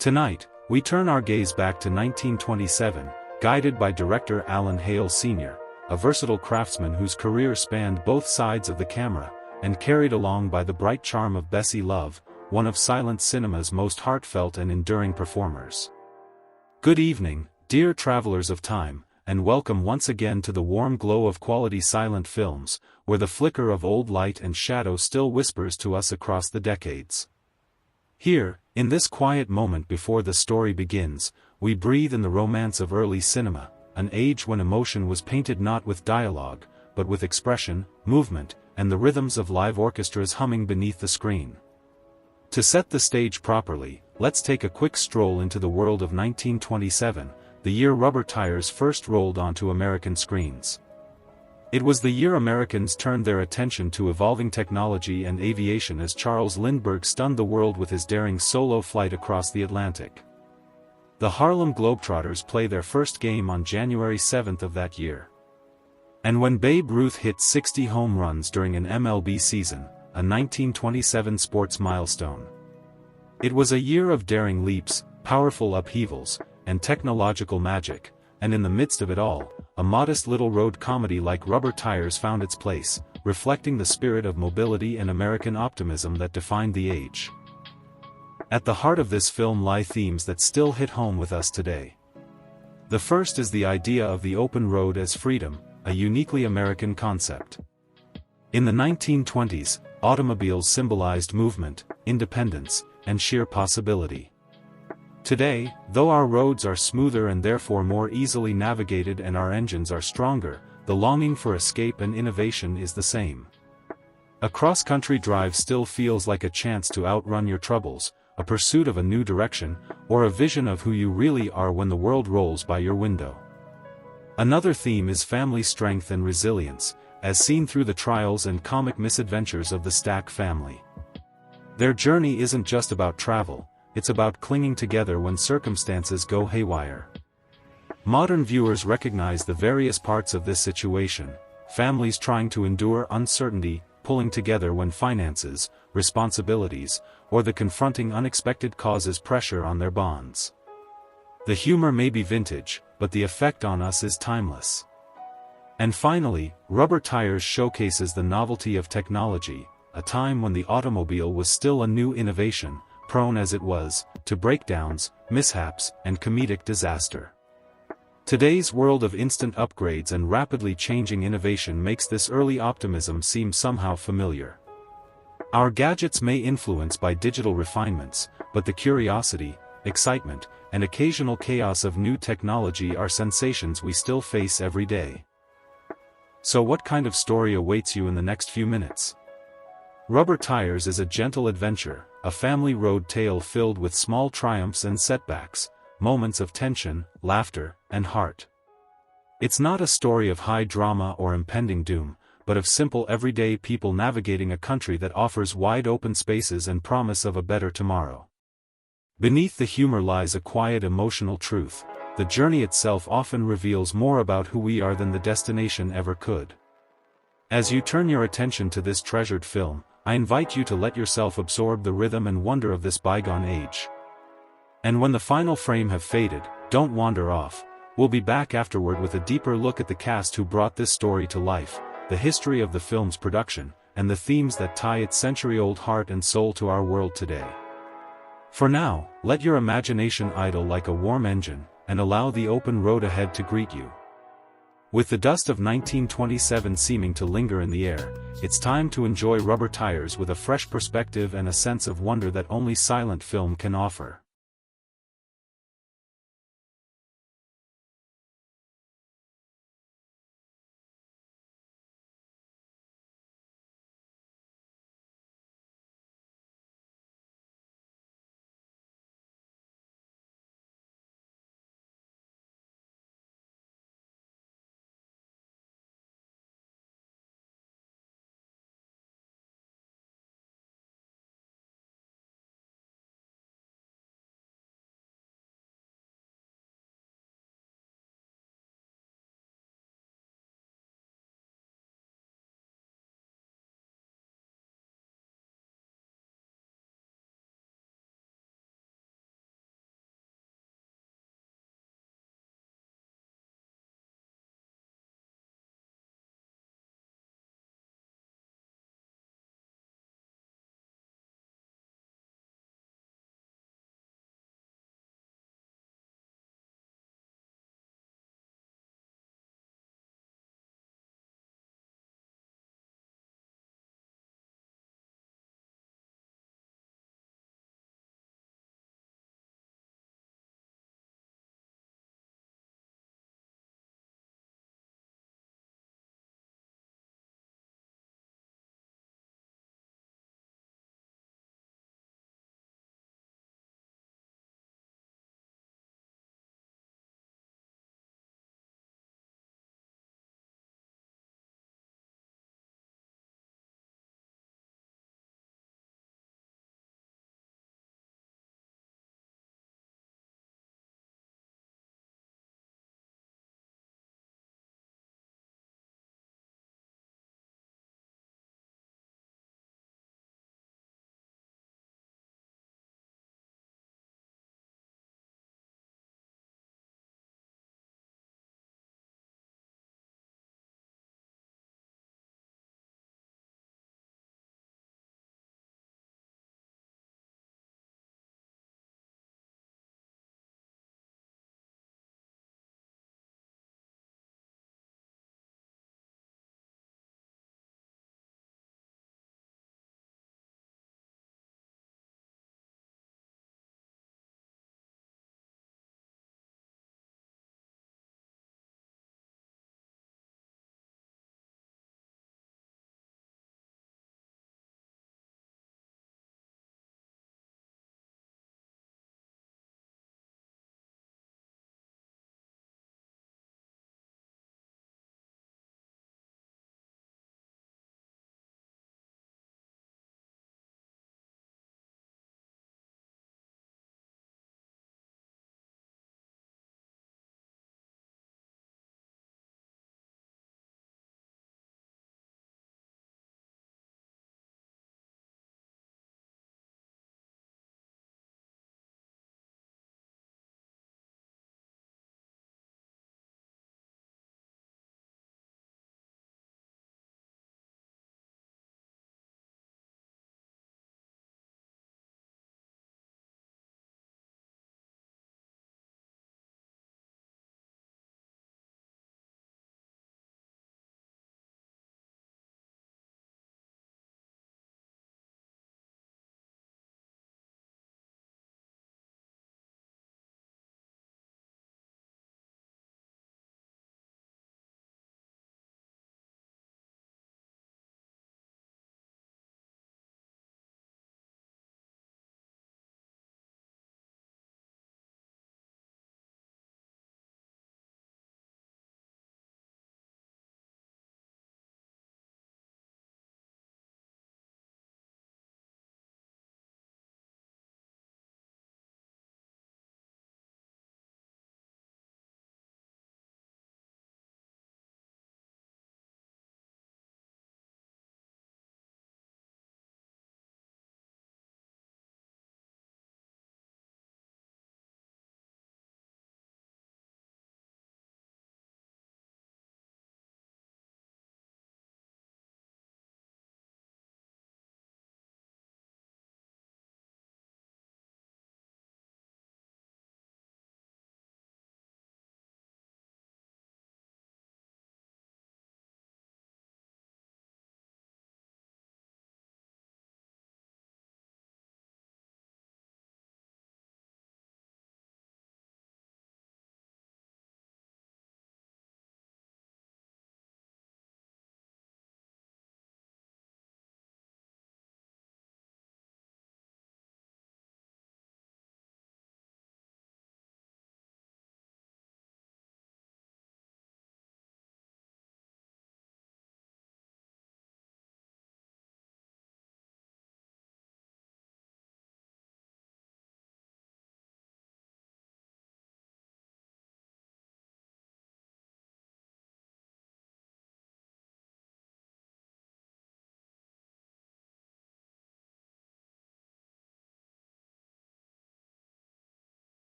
Tonight, we turn our gaze back to 1927, guided by director Alan Hale Sr., a versatile craftsman whose career spanned both sides of the camera, and carried along by the bright charm of Bessie, one of silent cinema's most heartfelt and enduring performers. Good evening, dear travelers of time, and welcome once again to the warm glow of quality silent films, where the flicker of old light and shadow still whispers to us across the decades. Here, in this quiet moment before the story begins, we breathe in the romance of early cinema, an age when emotion was painted not with dialogue, but with expression, movement, and the rhythms of live orchestras humming beneath the screen. To set the stage properly, let's take a quick stroll into the world of 1927, the year rubber tires first rolled onto American screens. It was the year Americans turned their attention to evolving technology and aviation as Charles Lindbergh stunned the world with his daring solo flight across the Atlantic. The Harlem Globetrotters play their first game on January 7th of that year. And when Babe Ruth hit 60 home runs during an MLB season, a 1927 sports milestone. It was a year of daring leaps, powerful upheavals, and technological magic, and in the midst of it all, a modest little road comedy like Rubber Tires found its place, reflecting the spirit of mobility and American optimism that defined the age. At the heart of this film lie themes that still hit home with us today. The first is the idea of the open road as freedom, a uniquely American concept. In the 1920s, automobiles symbolized movement, independence, and sheer possibility. Today, though our roads are smoother and therefore more easily navigated and our engines are stronger, the longing for escape and innovation is the same. A cross-country drive still feels like a chance to outrun your troubles, a pursuit of a new direction, or a vision of who you really are when the world rolls by your window. Another theme is family strength and resilience, as seen through the trials and comic misadventures of the Stack family. Their journey isn't just about travel, it's about clinging together when circumstances go haywire. Modern viewers recognize the various parts of this situation: families trying to endure uncertainty, pulling together when finances, responsibilities, or the confronting unexpected causes pressure on their bonds. The humor may be vintage, but the effect on us is timeless. And finally, Rubber Tires showcases the novelty of technology, a time when the automobile was still a new innovation, prone as it was to breakdowns, mishaps, and comedic disaster. Today's world of instant upgrades and rapidly changing innovation makes this early optimism seem somehow familiar. Our gadgets may influence by digital refinements, but the curiosity, excitement, and occasional chaos of new technology are sensations we still face every day. So what kind of story awaits you in the next few minutes? Rubber Tires is a gentle adventure, a family road tale filled with small triumphs and setbacks, moments of tension, laughter, and heart. It's not a story of high drama or impending doom, but of simple everyday people navigating a country that offers wide open spaces and promise of a better tomorrow. Beneath the humor lies a quiet emotional truth: the journey itself often reveals more about who we are than the destination ever could. As you turn your attention to this treasured film, I invite you to let yourself absorb the rhythm and wonder of this bygone age. And when the final frame have faded, don't wander off. We'll be back afterward with a deeper look at the cast who brought this story to life, the history of the film's production, and the themes that tie its century-old heart and soul to our world today. For now, let your imagination idle like a warm engine, and allow the open road ahead to greet you. With the dust of 1927 seeming to linger in the air, it's time to enjoy Rubber Tires with a fresh perspective and a sense of wonder that only silent film can offer.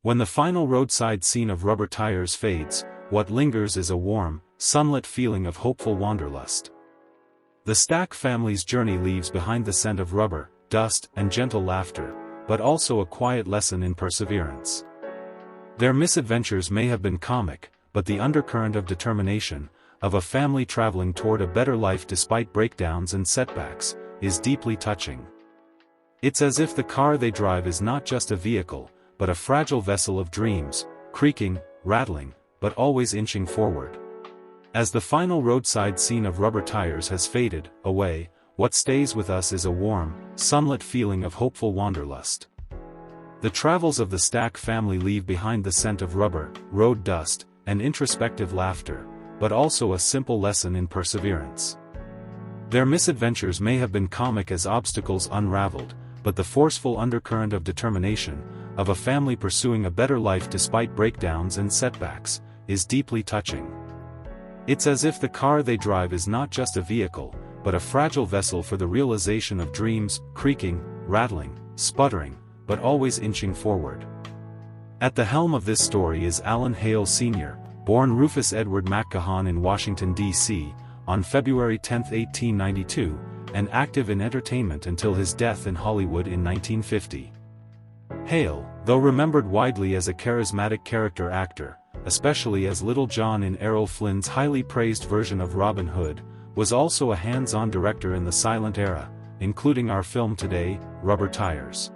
When the final roadside scene of Rubber Tires fades, what lingers is a warm, sunlit feeling of hopeful wanderlust. The Stack family's journey leaves behind the scent of rubber, dust, and gentle laughter, but also a quiet lesson in perseverance. Their misadventures may have been comic, but the undercurrent of determination, of a family traveling toward a better life despite breakdowns and setbacks, is deeply touching. It's as if the car they drive is not just a vehicle, but a fragile vessel of dreams, creaking, rattling, but always inching forward. As the final roadside scene of Rubber Tires has faded away, what stays with us is a warm, sunlit feeling of hopeful wanderlust. The travels of the Stack family leave behind the scent of rubber, road dust, and introspective laughter, but also a simple lesson in perseverance. Their misadventures may have been comic as obstacles unraveled, but the forceful undercurrent of determination, of a family pursuing a better life despite breakdowns and setbacks, is deeply touching. It's as if the car they drive is not just a vehicle, but a fragile vessel for the realization of dreams, creaking, rattling, sputtering, but always inching forward. At the helm of this story is Alan Hale Sr., born Rufus Edward McCahan in Washington, D.C., on February 10, 1892, and active in entertainment until his death in Hollywood in 1950. Hale, though remembered widely as a charismatic character actor, especially as Little John in Errol Flynn's highly praised version of Robin Hood, was also a hands-on director in the silent era, including our film today, Rubber Tires.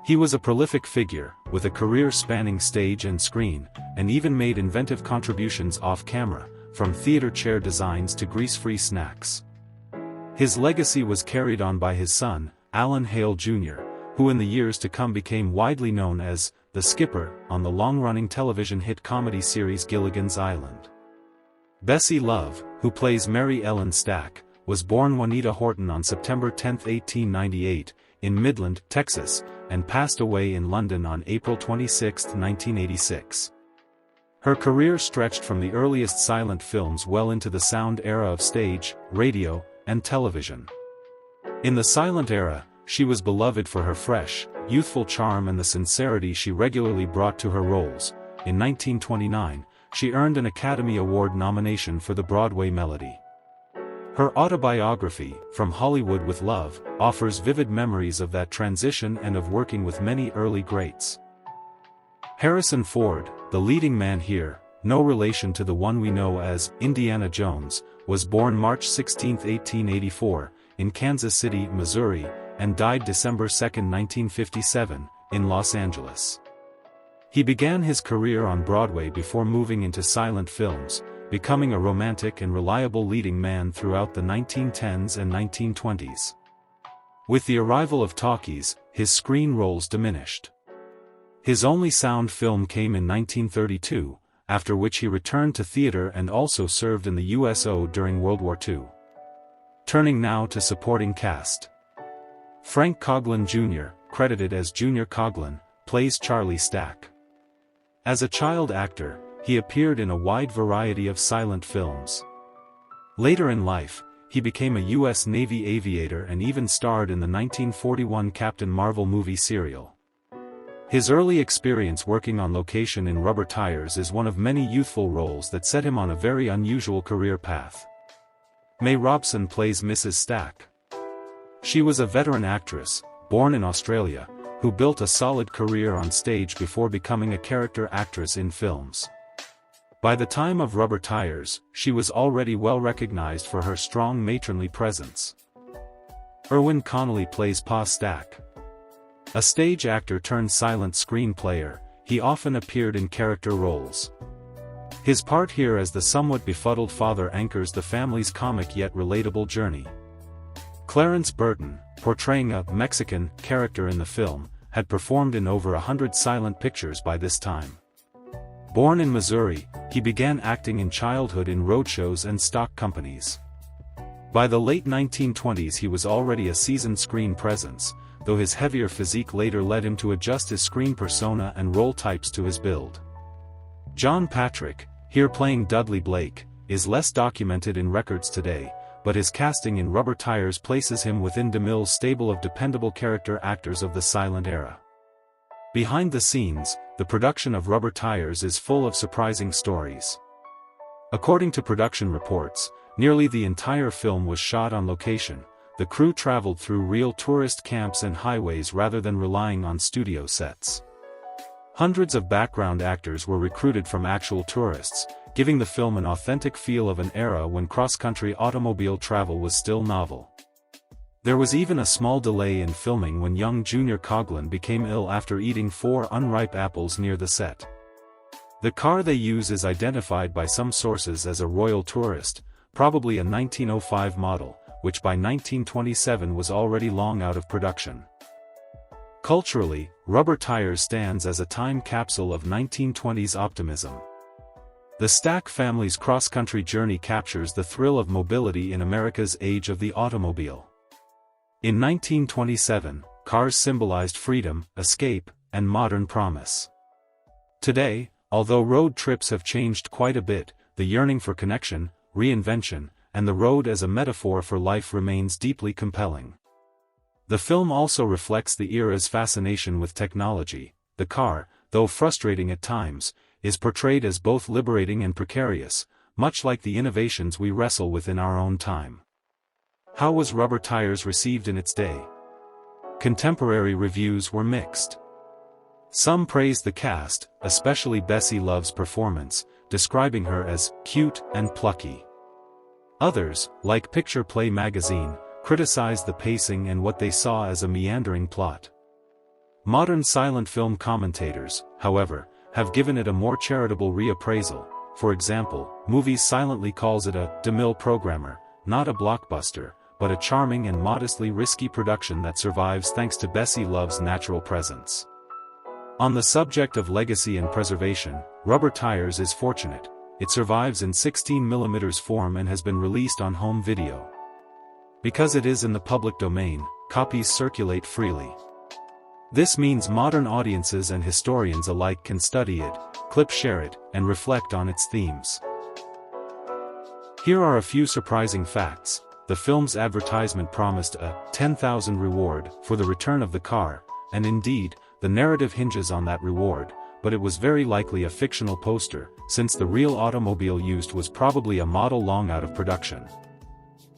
He was a prolific figure, with a career spanning stage and screen, and even made inventive contributions off-camera, from theater chair designs to grease-free snacks. His legacy was carried on by his son, Alan Hale Jr., who in the years to come became widely known as the Skipper on the long-running television hit comedy series Gilligan's Island. Bessie Love, who plays Mary Ellen Stack, was born Juanita Horton on September 10, 1898, in Midland, Texas, and passed away in London on April 26, 1986. Her career stretched from the earliest silent films well into the sound era of stage, radio, and television. In the silent era, she was beloved for her fresh, youthful charm and the sincerity she regularly brought to her roles. In 1929, she earned an Academy Award nomination for the Broadway melody. Her autobiography, From Hollywood with Love, offers vivid memories of that transition and of working with many early greats. Harrison Ford, the leading man here, no relation to the one we know as Indiana Jones, was born March 16, 1884, in Kansas City, Missouri, and died December 2, 1957, in Los Angeles. He began his career on Broadway before moving into silent films, becoming a romantic and reliable leading man throughout the 1910s and 1920s. With the arrival of talkies, his screen roles diminished. His only sound film came in 1932, after which he returned to theater and also served in the USO during World War II. Turning now to supporting cast. Frank Coughlin Jr., credited as Junior Coughlin, plays Charlie Stack. As a child actor, he appeared in a wide variety of silent films. Later in life, he became a U.S. Navy aviator and even starred in the 1941 Captain Marvel movie serial. His early experience working on location in Rubber Tires is one of many youthful roles that set him on a very unusual career path. May Robson plays Mrs. Stack. She was a veteran actress, born in Australia, who built a solid career on stage before becoming a character actress in films. By the time of Rubber Tires, she was already well recognized for her strong matronly presence. Erwin Connelly plays Pa Stack. A stage actor turned silent screen player, he often appeared in character roles. His part here as the somewhat befuddled father anchors the family's comic yet relatable journey. Clarence Burton, portraying a Mexican character in the film, had performed in over 100 silent pictures by this time. Born in Missouri, he began acting in childhood in roadshows and stock companies. By the late 1920s he was already a seasoned screen presence, though his heavier physique later led him to adjust his screen persona and role types to his build. John Patrick, here playing Dudley Blake, is less documented in records today, but his casting in Rubber Tires places him within DeMille's stable of dependable character actors of the silent era. Behind the scenes, the production of Rubber Tires is full of surprising stories. According to production reports, nearly the entire film was shot on location. The crew traveled through real tourist camps and highways rather than relying on studio sets. Hundreds of background actors were recruited from actual tourists, giving the film an authentic feel of an era when cross-country automobile travel was still novel. There was even a small delay in filming when young Junior Coghlan became ill after eating 4 unripe apples near the set. The car they use is identified by some sources as a Royal Tourist, probably a 1905 model, which by 1927 was already long out of production. Culturally, Rubber Tires stands as a time capsule of 1920s optimism. The Stack family's cross-country journey captures the thrill of mobility in America's age of the automobile. In 1927, cars symbolized freedom, escape, and modern promise. Today, although road trips have changed quite a bit, the yearning for connection, reinvention, and the road as a metaphor for life remains deeply compelling. The film also reflects the era's fascination with technology. The car, though frustrating at times, is portrayed as both liberating and precarious, much like the innovations we wrestle with in our own time. How was Rubber Tires received in its day? Contemporary reviews were mixed. Some praised the cast, especially Bessie Love's performance, describing her as cute and plucky. Others, like Picture Play magazine, criticized the pacing and what they saw as a meandering plot. Modern silent film commentators, however, have given it a more charitable reappraisal. For example, Movies Silently calls it a DeMille programmer, not a blockbuster, but a charming and modestly risky production that survives thanks to Bessie Love's natural presence. On the subject of legacy and preservation, Rubber Tires is fortunate. It survives in 16mm form and has been released on home video. Because it is in the public domain, copies circulate freely. This means modern audiences and historians alike can study it, clip-share it, and reflect on its themes. Here are a few surprising facts. The film's advertisement promised a $10,000 reward for the return of the car, and indeed, the narrative hinges on that reward, but it was very likely a fictional poster, since the real automobile used was probably a model long out of production.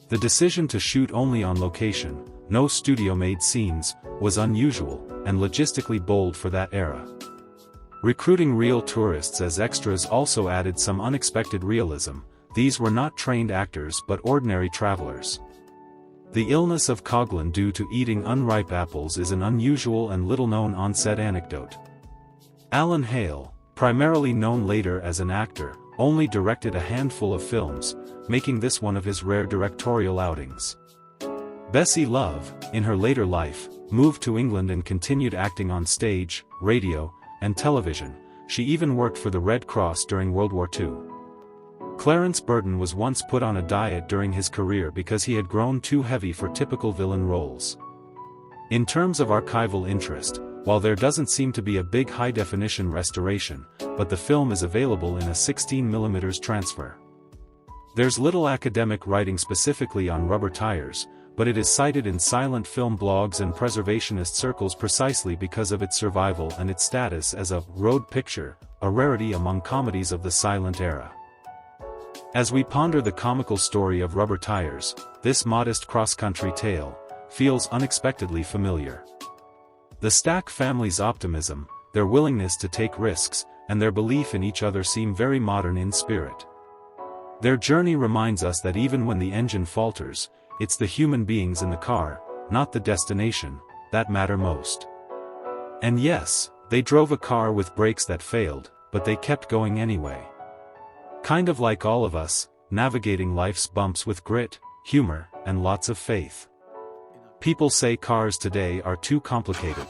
The decision to shoot only on location, no studio-made scenes, was unusual, and logistically bold for that era. Recruiting real tourists as extras also added some unexpected realism. These were not trained actors but ordinary travelers. The illness of Coghlan due to eating unripe apples is an unusual and little-known on-set anecdote. Alan Hale, primarily known later as an actor, only directed a handful of films, making this one of his rare directorial outings. Bessie Love, in her later life, moved to England and continued acting on stage, radio, and television. She even worked for the Red Cross during World War II. Clarence Burton was once put on a diet during his career because he had grown too heavy for typical villain roles. In terms of archival interest, while there doesn't seem to be a big high-definition restoration, but the film is available in a 16mm transfer. There's little academic writing specifically on Rubber Tires, but it is cited in silent film blogs and preservationist circles precisely because of its survival and its status as a road picture, a rarity among comedies of the silent era. As we ponder the comical story of Rubber Tires, this modest cross-country tale feels unexpectedly familiar. The Stack family's optimism, their willingness to take risks, and their belief in each other seem very modern in spirit. Their journey reminds us that even when the engine falters, it's the human beings in the car, not the destination, that matter most. And yes, they drove a car with brakes that failed, but they kept going anyway. Kind of like all of us, navigating life's bumps with grit, humor, and lots of faith. People say cars today are too complicated.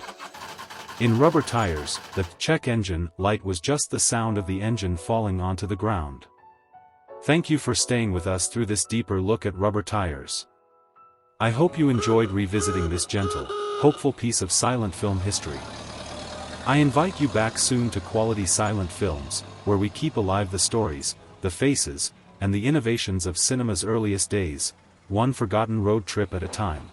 In Rubber Tires, the check engine light was just the sound of the engine falling onto the ground. Thank you for staying with us through this deeper look at Rubber Tires. I hope you enjoyed revisiting this gentle, hopeful piece of silent film history. I invite you back soon to quality silent films, where we keep alive the stories, the faces, and the innovations of cinema's earliest days, one forgotten road trip at a time.